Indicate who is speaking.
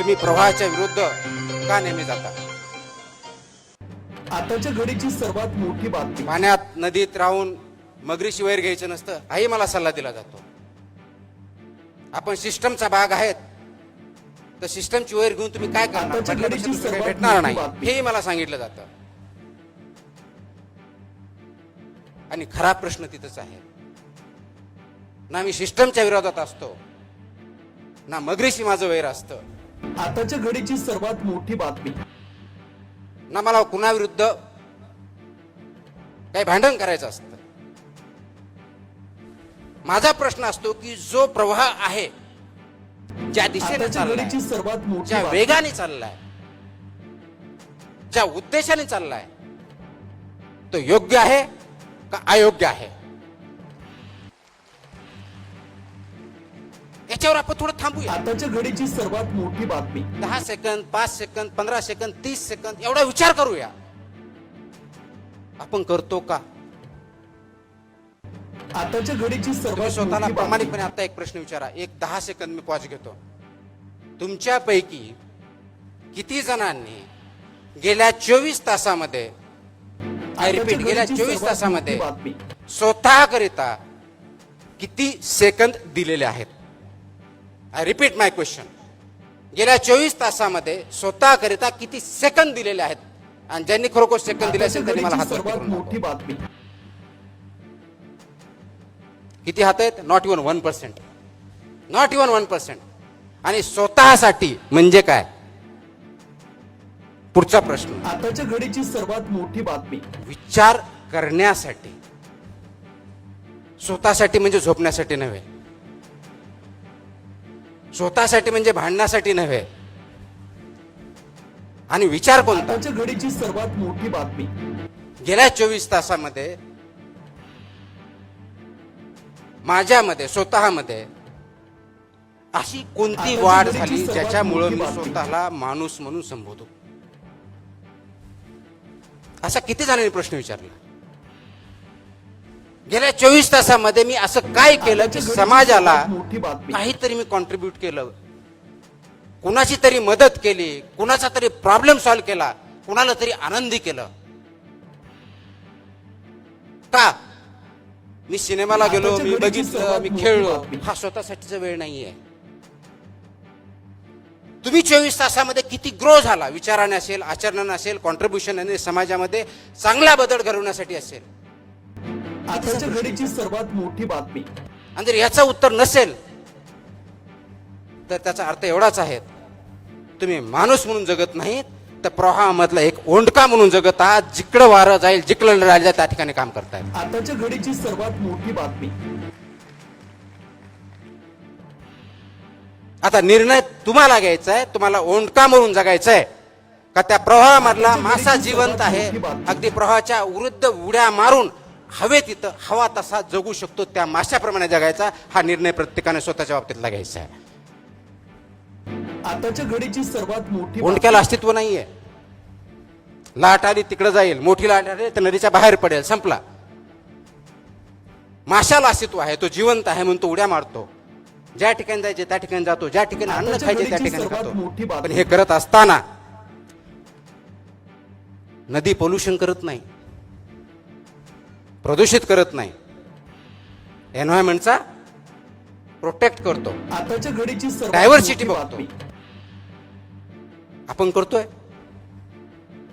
Speaker 1: तुम्ही प्रवाहाच्या विरुद्ध का नेहमी जाता?
Speaker 2: आताच्या घडीची सर्वात मोठी बातमी.
Speaker 1: पाण्यात नदीत राहून मगरीशी वैर घ्यायचं नसतं, हाही मला सल्ला दिला जातो. आपण सिस्टमचा भाग आहेत, तर सिस्टमची वैर घेऊन तुम्ही काय करणार?
Speaker 2: आताच्या
Speaker 1: म्हटल्यापेक्षा
Speaker 2: घडीची
Speaker 1: तुम्ही काही
Speaker 2: सर्वात
Speaker 1: भेटणार
Speaker 2: मोठी
Speaker 1: नाही,
Speaker 2: बातमी.
Speaker 1: हेही मला सांगितलं जातं. आणि खरा प्रश्न तिथंच आहे. ना मी सिस्टमच्या विरोधात असतो, ना मगरीशी माझं वैर असतं.
Speaker 2: आताच्या घडीची सर्वात मोठी बातमी.
Speaker 1: ना मला कुणाविरुद्ध काही भांडण करायचं असतं. माझा प्रश्न असतो की जो प्रवाह आहे, ज्या दिशेने
Speaker 2: आताच्या
Speaker 1: चाललाय,
Speaker 2: घडीची सर्वात मोठी
Speaker 1: ज्या
Speaker 2: बातमी.
Speaker 1: वेगाने चाललाय, ज्या उद्देशाने चाललाय, तो योग्य आहे का अयोग्य आहे? याच्यावर आपण थोडं थांबूया.
Speaker 2: आताच्या घडीची सर्वात मोठी बातमी.
Speaker 1: 10 सेकंद, 5 सेकंद, 15 सेकंद, 30 सेकंद एवढा विचार करूया. आपण करतो का?
Speaker 2: आताच्या घडीची
Speaker 1: तुम्ही
Speaker 2: सर्वात
Speaker 1: स्वतःला
Speaker 2: मोठी बातमी.
Speaker 1: प्रामाणिकपणे आता एक प्रश्न विचारा. एक 10 सेकंद मी पॉज घेतो. तुमच्यापैकी किती जणांनी गेल्या 24 तासामध्ये, आय रिपीट,
Speaker 2: आताच्या
Speaker 1: गेल्या
Speaker 2: घडीची
Speaker 1: 24
Speaker 2: सर्वात
Speaker 1: तासामध्ये
Speaker 2: मोठी बातमी.
Speaker 1: स्वतःकरिता किती सेकंद दिलेले आहेत? I repeat my question. गेल्या 24 तासामध्ये स्वतःकरिता किती सेकंद दिलेले आहेत? आणि ज्यांनी खरोखर सेकंद दिले असेल त्यांनी मला
Speaker 2: आताच्या
Speaker 1: हात
Speaker 2: घडीची
Speaker 1: वरती
Speaker 2: सर्वात
Speaker 1: करून
Speaker 2: मोठी
Speaker 1: दाखवा.
Speaker 2: बातमी.
Speaker 1: किती हात आहेत? Not even 1%. Not even 1%. आणि स्वतःसाठी म्हणजे काय? पुढचा प्रश्न.
Speaker 2: आताच्या घडीची सर्वात मोठी बातमी.
Speaker 1: विचार करण्यासाठी. स्वतःसाठी म्हणजे झोपण्यासाठी नव्हे, स्वतःसाठी म्हणजे भांडण्यासाठी नव्हे. आणि विचार कोणता?
Speaker 2: आताच्या घडीची सर्वात मोठी बातमी.
Speaker 1: गेल्या 24 तासामध्ये माझ्यामध्ये, स्वतःमध्ये अशी कोणती
Speaker 2: आताच्या
Speaker 1: वाढ
Speaker 2: घडीची
Speaker 1: झाली
Speaker 2: सर्वात
Speaker 1: ज्याच्यामुळं
Speaker 2: मोठी
Speaker 1: मी
Speaker 2: बातमी.
Speaker 1: स्वतःला माणूस म्हणून संबोधतो? असा किती जणांनी प्रश्न विचारला? गेल्या 24 तासामध्ये मी असं काय केलं की
Speaker 2: आताच्या घडीची
Speaker 1: समाजाला
Speaker 2: सर्वात मोठी बातमी.
Speaker 1: काहीतरी मी कॉन्ट्रीब्यूट केलं, कुणाची तरी मदत केली, कुणाचा तरी प्रॉब्लेम सॉल्व्ह केला, कुणाला तरी आनंदी केलं? का? मी सिनेमाला गेलो,
Speaker 2: आताच्या
Speaker 1: मी
Speaker 2: घडीची
Speaker 1: बघितलं,
Speaker 2: सर्वात
Speaker 1: मी
Speaker 2: मोठी
Speaker 1: खेळलो.
Speaker 2: बातमी.
Speaker 1: हा स्वतःसाठीचा वेळ नाहीये. तुम्ही 24 तासामध्ये किती ग्रो झाला, विचाराने असेल, आचरणाने असेल, कॉन्ट्रीब्युशन समाजामध्ये चांगला बदल घडवण्यासाठी असेल.
Speaker 2: आताच्या घडीची सर्वात मोठी बातमी.
Speaker 1: आणि जर याचं उत्तर नसेल तर त्याचा अर्थ एवढाच आहे, तुम्ही माणूस म्हणून जगत नाहीत, तर प्रवाहामधला एक ओंडका म्हणून जगत आहात. जिकडं वारं जाईल, जिकडं राहिलं त्या ठिकाणी काम करतायत.
Speaker 2: आताच्या घडीची सर्वात मोठी बातमी.
Speaker 1: आता निर्णय तुम्हाला घ्यायचा आहे. तुम्हाला ओंडका म्हणून जगायचं आहे का त्या प्रवाहामधला मासा जिवंत आहे, अगदी प्रवाहाच्या विरुद्ध उड्या मारून हवेत तिथं हवा तसा जगू शकतो त्या माशाप्रमाणे जगायचा? हा निर्णय प्रत्येकाने स्वतःच्या बाबतीतला घ्यायचा आहे.
Speaker 2: आताच्या घडीची सर्वात मोठी बातमी.
Speaker 1: ओंडक्याला अस्तित्व नाहीये. लाट आली तिकडे जाईल, मोठी लाट आली तर नदीच्या बाहेर पडेल, संपला. माशाला अस्तित्व आहे, तो जिवंत आहे म्हणून तो उड्या मारतो. ज्या ठिकाणी जायचे त्या ठिकाणी जातो, ज्या ठिकाणी अन्न
Speaker 2: आताच्या
Speaker 1: खायचे त्या
Speaker 2: घडीची
Speaker 1: ठिकाणी
Speaker 2: सर्वात मोठी
Speaker 1: खातो.
Speaker 2: बातमी.
Speaker 1: पण हे करत असताना नदी पोल्युशन करत नाही, प्रदूषित करत नाही, एन्व्हायरमेंटचा प्रोटेक्ट करतो,
Speaker 2: आताच्या घडीची सर्वात
Speaker 1: डायव्हर्सिटी
Speaker 2: मोठी
Speaker 1: बघतो.
Speaker 2: बातमी.
Speaker 1: आपण करतोय?